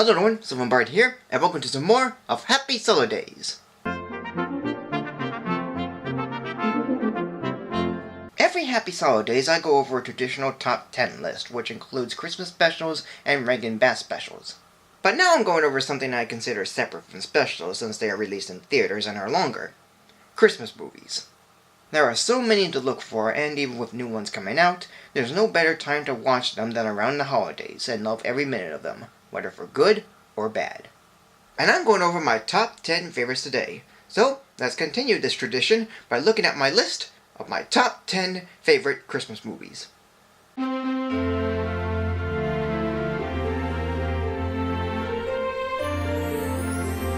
How's it going? Sylvan Bard here, and welcome to some more of Happy Sulli-Days. Every Happy Sulli-Days I go over a traditional top 10 list, which includes Christmas specials and Rankin Bass specials. But now I'm going over something I consider separate from specials since they are released in theaters and are longer. Christmas movies. There are so many to look for, and even with new ones coming out, there's no better time to watch them than around the holidays and love every minute of them, whether for good or bad. And I'm going over my top 10 favorites today. So, let's continue this tradition by looking at my list of my top 10 favorite Christmas movies.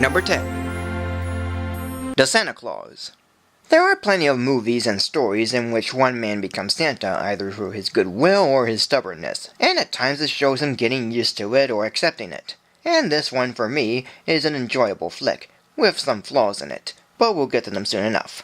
Number 10. The Santa Claus. There are plenty of movies and stories in which one man becomes Santa either through his goodwill or his stubbornness, and at times it shows him getting used to it or accepting it. And this one, for me, is an enjoyable flick, with some flaws in it, but we'll get to them soon enough.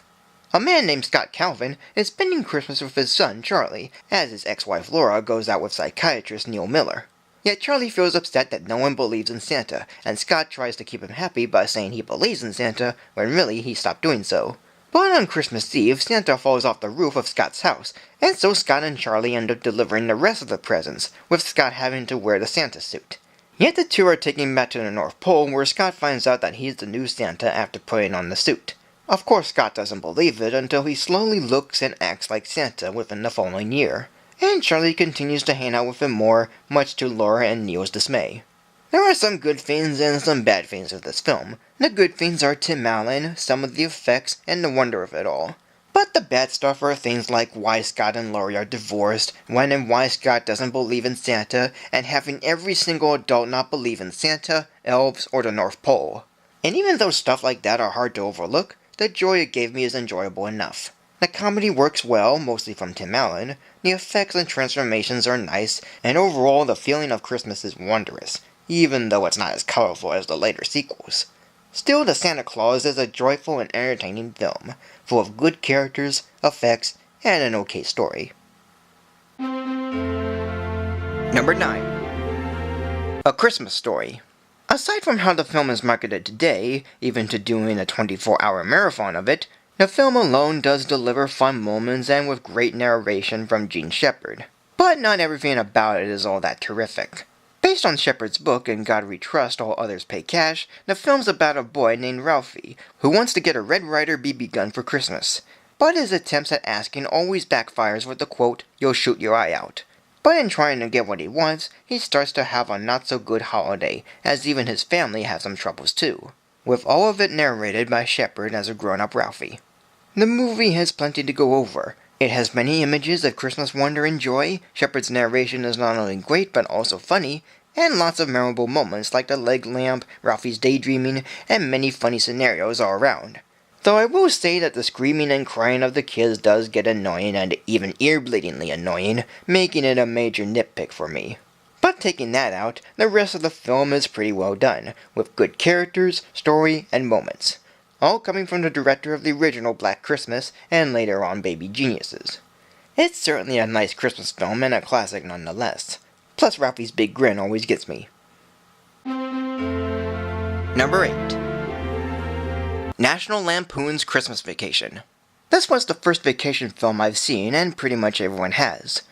A man named Scott Calvin is spending Christmas with his son, Charlie, as his ex-wife Laura goes out with psychiatrist Neil Miller. Yet Charlie feels upset that no one believes in Santa, and Scott tries to keep him happy by saying he believes in Santa, when really he stopped doing so. But on Christmas Eve, Santa falls off the roof of Scott's house, and so Scott and Charlie end up delivering the rest of the presents, with Scott having to wear the Santa suit. Yet the two are taken back to the North Pole, where Scott finds out that he's the new Santa after putting on the suit. Of course, Scott doesn't believe it until he slowly looks and acts like Santa within the following year, and Charlie continues to hang out with him more, much to Laura and Neil's dismay. There are some good things and some bad things with this film. The good things are Tim Allen, some of the effects, and the wonder of it all. But the bad stuff are things like why Scott and Laurie are divorced, when and why Scott doesn't believe in Santa, and having every single adult not believe in Santa, elves, or the North Pole. And even though stuff like that are hard to overlook, the joy it gave me is enjoyable enough. The comedy works well, mostly from Tim Allen, the effects and transformations are nice, and overall the feeling of Christmas is wondrous, even though it's not as colorful as the later sequels. Still, The Santa Claus is a joyful and entertaining film, full of good characters, effects, and an okay story. Number 9. A Christmas Story. Aside from how the film is marketed today, even to doing a 24-hour marathon of it, the film alone does deliver fun moments and with great narration from Gene Shepard. But not everything about it is all that terrific. Based on Shepard's book, In God We Trust, All Others Pay Cash, the film's about a boy named Ralphie, who wants to get a Red Ryder BB gun for Christmas. But his attempts at asking always backfires with the quote, "You'll shoot your eye out." But in trying to get what he wants, he starts to have a not-so-good holiday, as even his family has some troubles too. With all of it narrated by Shepard as a grown-up Ralphie. The movie has plenty to go over. It has many images of Christmas wonder and joy, Shepard's narration is not only great but also funny, and lots of memorable moments like the leg lamp, Ralphie's daydreaming, and many funny scenarios all around. Though I will say that the screaming and crying of the kids does get annoying and even ear-bleedingly annoying, making it a major nitpick for me. But taking that out, the rest of the film is pretty well done, with good characters, story, and moments. All coming from the director of the original Black Christmas, and later on Baby Geniuses. It's certainly a nice Christmas film and a classic nonetheless. Plus Ralphie's big grin always gets me. Number 8. National Lampoon's Christmas Vacation. This was the first vacation film I've seen, and pretty much everyone has.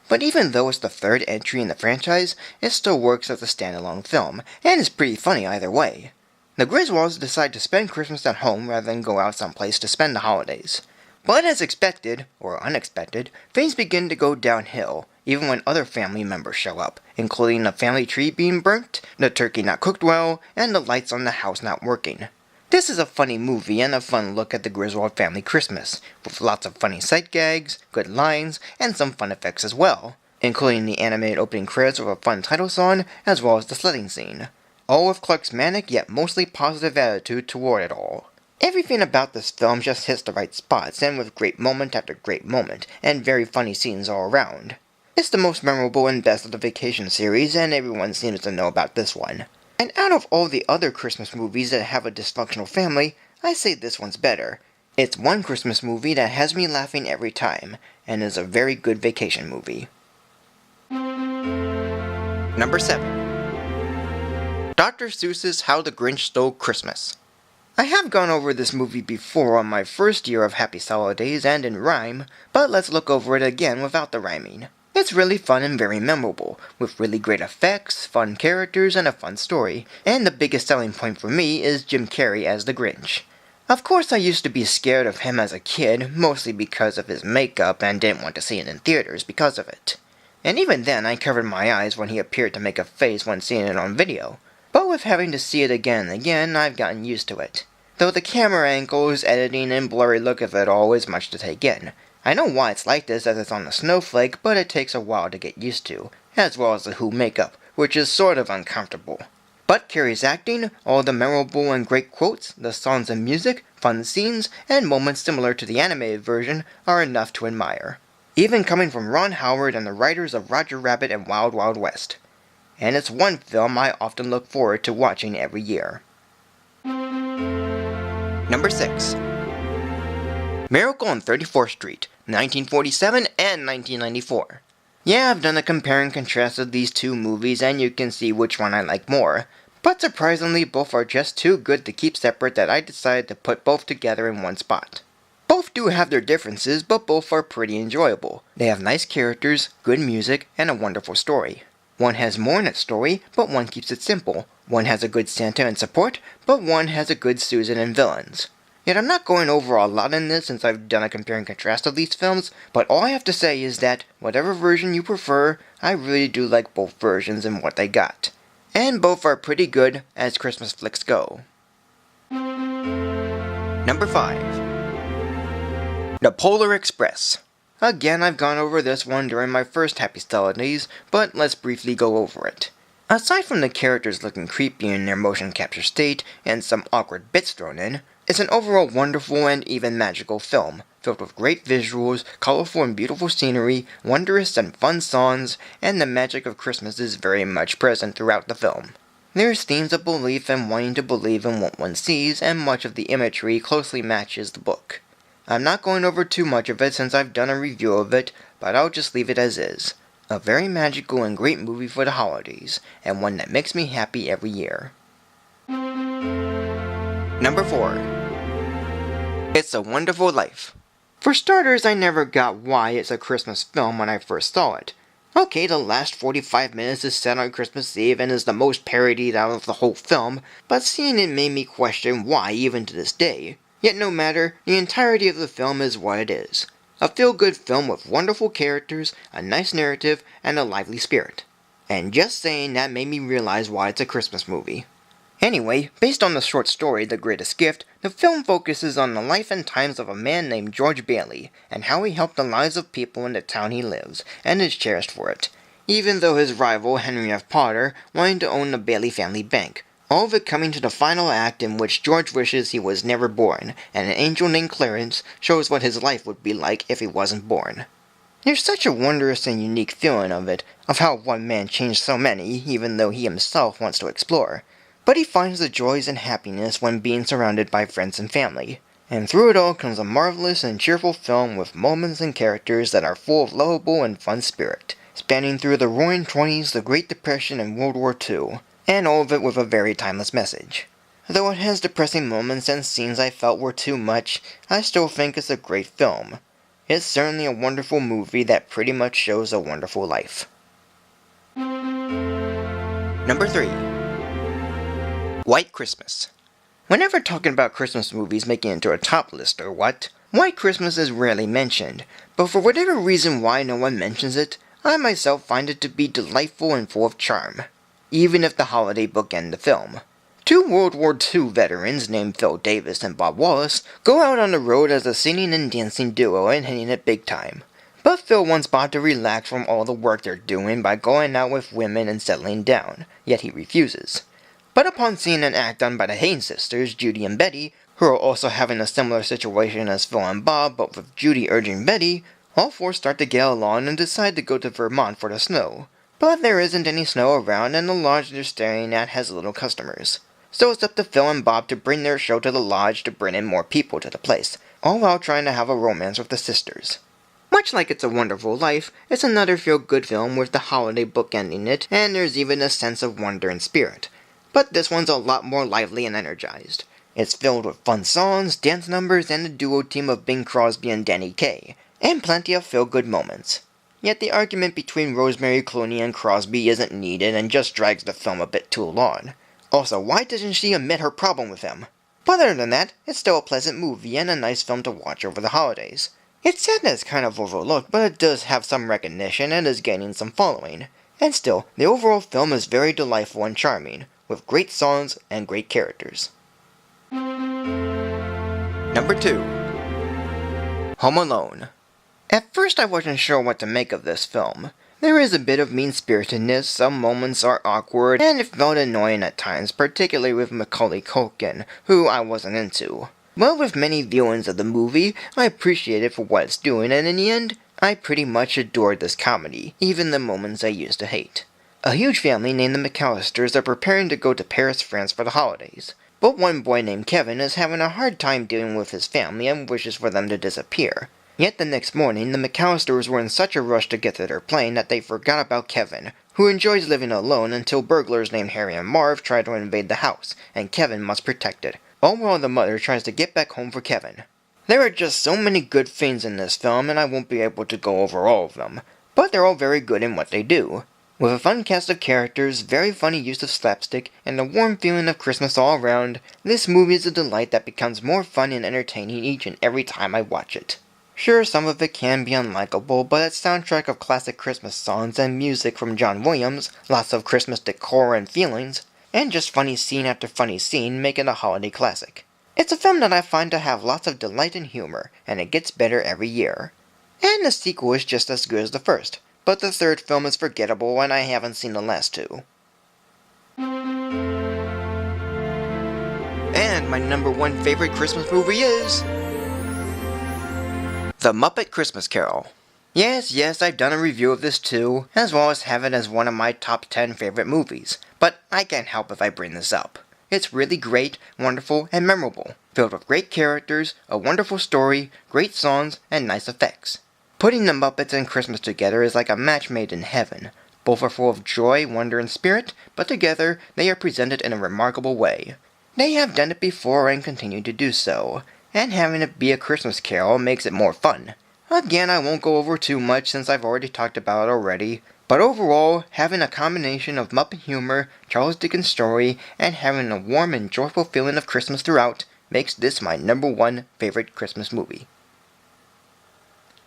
But even though it's the third entry in the franchise, it still works as a standalone film, and is pretty funny either way. The Griswolds decide to spend Christmas at home rather than go out someplace to spend the holidays. But as expected, or unexpected, things begin to go downhill, even when other family members show up, including the family tree being burnt, the turkey not cooked well, and the lights on the house not working. This is a funny movie and a fun look at the Griswold family Christmas, with lots of funny sight gags, good lines, and some fun effects as well, including the animated opening credits with a fun title song, as well as the sledding scene. All with Clark's manic yet mostly positive attitude toward it all. Everything about this film just hits the right spots, and with great moment after great moment, and very funny scenes all around. It's the most memorable and best of the Vacation series, and everyone seems to know about this one. And out of all the other Christmas movies that have a dysfunctional family, I say this one's better. It's one Christmas movie that has me laughing every time, and is a very good vacation movie. Number 7. Dr. Seuss's How the Grinch Stole Christmas. I have gone over this movie before on my first year of Happy Sulli-Days and in rhyme, but let's look over it again without the rhyming. It's really fun and very memorable, with really great effects, fun characters, and a fun story, and the biggest selling point for me is Jim Carrey as the Grinch. Of course I used to be scared of him as a kid, mostly because of his makeup and didn't want to see it in theaters because of it. And even then I covered my eyes when he appeared to make a face when seeing it on video. But with having to see it again and again, I've gotten used to it. Though the camera angles, editing, and blurry look of it all is much to take in. I know why it's like this as it's on a snowflake, but it takes a while to get used to, as well as the Who makeup, which is sort of uncomfortable. But Carrey's acting, all the memorable and great quotes, the songs and music, fun scenes, and moments similar to the animated version are enough to admire. Even coming from Ron Howard and the writers of Roger Rabbit and Wild Wild West. And it's one film I often look forward to watching every year. Number 6. Miracle on 34th Street, 1947 and 1994. Yeah, I've done a compare and contrast of these two movies and you can see which one I like more, but surprisingly both are just too good to keep separate that I decided to put both together in one spot. Both do have their differences, but both are pretty enjoyable. They have nice characters, good music, and a wonderful story. One has more in its story, but one keeps it simple. One has a good Santa and support, but one has a good Susan and villains. Yet I'm not going over a lot in this since I've done a compare and contrast of these films, but all I have to say is that, whatever version you prefer, I really do like both versions and what they got. And both are pretty good as Christmas flicks go. Number 5. The Polar Express. Again, I've gone over this one during my first Happy Sulli-Days, but let's briefly go over it. Aside from the characters looking creepy in their motion capture state and some awkward bits thrown in, it's an overall wonderful and even magical film, filled with great visuals, colorful and beautiful scenery, wondrous and fun songs, and the magic of Christmas is very much present throughout the film. There's themes of belief and wanting to believe in what one sees, and much of the imagery closely matches the book. I'm not going over too much of it since I've done a review of it, but I'll just leave it as is. A very magical and great movie for the holidays, and one that makes me happy every year. Number 4. It's a Wonderful Life. For starters, I never got why it's a Christmas film when I first saw it. Okay, the last 45 minutes is set on Christmas Eve and is the most parodied out of the whole film, but seeing it made me question why even to this day. Yet no matter, the entirety of the film is what it is. A feel-good film with wonderful characters, a nice narrative, and a lively spirit. And just saying that made me realize why it's a Christmas movie. Anyway, based on the short story The Greatest Gift, the film focuses on the life and times of a man named George Bailey, and how he helped the lives of people in the town he lives, and is cherished for it, even though his rival, Henry F. Potter, wanted to own the Bailey family bank, all of it coming to the final act in which George wishes he was never born, and an angel named Clarence shows what his life would be like if he wasn't born. There's such a wondrous and unique feeling of it, of how one man changed so many, even though he himself wants to explore. But he finds the joys and happiness when being surrounded by friends and family. And through it all comes a marvelous and cheerful film with moments and characters that are full of lovable and fun spirit, spanning through the Roaring '20s, the Great Depression, and World War II, and all of it with a very timeless message. Though it has depressing moments and scenes I felt were too much, I still think it's a great film. It's certainly a wonderful movie that pretty much shows a wonderful life. Number 3. White Christmas. Whenever talking about Christmas movies making it into a top list or what, White Christmas is rarely mentioned, but for whatever reason why no one mentions it, I myself find it to be delightful and full of charm, even if the holiday bookend the film. Two World War II veterans named Phil Davis and Bob Wallace go out on the road as a singing and dancing duo and hitting it big time. But Phil wants Bob to relax from all the work they're doing by going out with women and settling down, yet he refuses. But upon seeing an act done by the Haynes sisters, Judy and Betty, who are also having a similar situation as Phil and Bob, but with Judy urging Betty, all four start to get along and decide to go to Vermont for the snow. But there isn't any snow around and the lodge they're staying at has little customers. So it's up to Phil and Bob to bring their show to the lodge to bring in more people to the place, all while trying to have a romance with the sisters. Much like It's a Wonderful Life, it's another feel-good film with the holiday book ending it, and there's even a sense of wonder and spirit. but this one's a lot more lively and energized. It's filled with fun songs, dance numbers, and a duo team of Bing Crosby and Danny Kaye, and plenty of feel-good moments. Yet the argument between Rosemary Clooney and Crosby isn't needed and just drags the film a bit too long. Also, why doesn't she admit her problem with him? But other than that, it's still a pleasant movie and a nice film to watch over the holidays. It's sad that it's kind of overlooked, but it does have some recognition and is gaining some following. And still, the overall film is very delightful and charming, with great songs and great characters. Number 2. Home Alone. At first I wasn't sure what to make of this film. There is a bit of mean-spiritedness, some moments are awkward, and it felt annoying at times, particularly with Macaulay Culkin, who I wasn't into. But with many viewings of the movie, I appreciate it for what it's doing, and in the end, I pretty much adored this comedy, even the moments I used to hate. A huge family named the McAllisters are preparing to go to Paris, France for the holidays. But one boy named Kevin is having a hard time dealing with his family and wishes for them to disappear. Yet the next morning, the McAllisters were in such a rush to get to their plane that they forgot about Kevin, who enjoys living alone until burglars named Harry and Marv try to invade the house, and Kevin must protect it, all while the mother tries to get back home for Kevin. There are just so many good things in this film, and I won't be able to go over all of them, but they're all very good in what they do. With a fun cast of characters, very funny use of slapstick, and a warm feeling of Christmas all around, this movie is a delight that becomes more fun and entertaining each and every time I watch it. Sure, some of it can be unlikable, but its soundtrack of classic Christmas songs and music from John Williams, lots of Christmas decor and feelings, and just funny scene after funny scene make it a holiday classic. It's a film that I find to have lots of delight and humor, and it gets better every year. And the sequel is just as good as the first, but the third film is forgettable and I haven't seen the last two. And my number 1 favorite Christmas movie is The Muppet Christmas Carol. Yes, I've done a review of this too, as well as have it as one of my top 10 favorite movies, but I can't help if I bring this up. It's really great, wonderful, and memorable, filled with great characters, a wonderful story, great songs, and nice effects. Putting the Muppets and Christmas together is like a match made in heaven. Both are full of joy, wonder, and spirit, but together they are presented in a remarkable way. They have done it before and continue to do so, and having it be a Christmas carol makes it more fun. Again, I won't go over too much since I've already talked about it already, but overall, having a combination of Muppet humor, Charles Dickens story, and having a warm and joyful feeling of Christmas throughout makes this my number 1 favorite Christmas movie.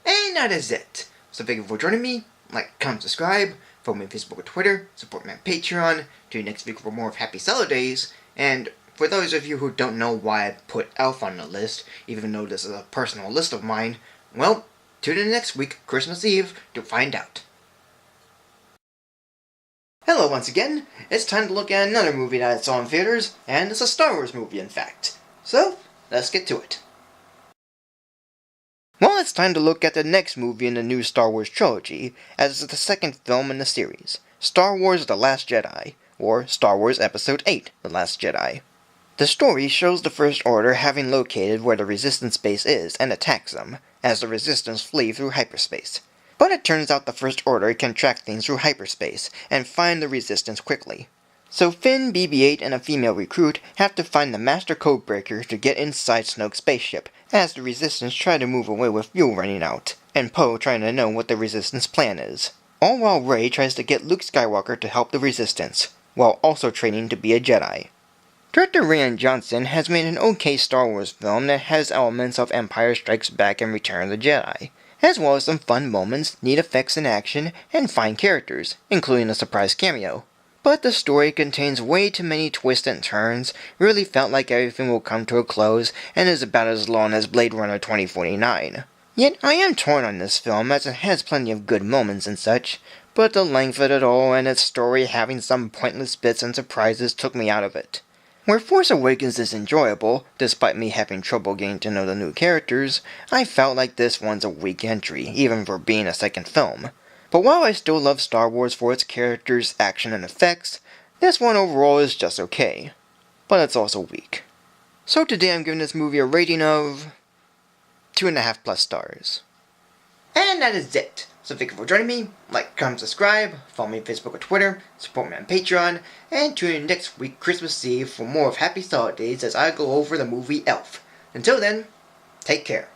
And that is it. So thank you for joining me. Like, comment, subscribe, follow me on Facebook or Twitter, support me on Patreon, tune in next week for more of Happy Sulli-Days, and for those of you who don't know why I put Elf on the list, even though this is a personal list of mine, well, tune in next week, Christmas Eve, to find out. Hello once again, it's time to look at another movie that I saw in theaters, and it's a Star Wars movie in fact. So, let's get to it. Well, it's time to look at the next movie in the new Star Wars trilogy, as it's the second film in the series, Star Wars The Last Jedi, or Star Wars Episode 8, The Last Jedi. The story shows the First Order having located where the Resistance base is and attacks them, as the Resistance flee through hyperspace. But it turns out the First Order can track things through hyperspace and find the Resistance quickly. So Finn, BB-8, and a female recruit have to find the Master Codebreaker to get inside Snoke's spaceship, as the Resistance try to move away with fuel running out, and Poe trying to know what the Resistance plan is. All while Rey tries to get Luke Skywalker to help the Resistance, while also training to be a Jedi. Director Rian Johnson has made an okay Star Wars film that has elements of Empire Strikes Back and Return of the Jedi, as well as some fun moments, neat effects in action, and fine characters, including a surprise cameo. But the story contains way too many twists and turns, really felt like everything will come to a close, and is about as long as Blade Runner 2049. Yet I am torn on this film as it has plenty of good moments and such, but the length of it all and its story having some pointless bits and surprises took me out of it. Where Force Awakens is enjoyable, despite me having trouble getting to know the new characters, I felt like this one's a weak entry, even for being a second film. But while I still love Star Wars for its characters, action, and effects, this one overall is just okay. But it's also weak. So today I'm giving this movie a rating of 2.5+ stars. And that is it. So thank you for joining me. Like, comment, subscribe, follow me on Facebook or Twitter, support me on Patreon, and tune in next week, Christmas Eve, for more of Happy Sulli-Days as I go over the movie Elf. Until then, take care.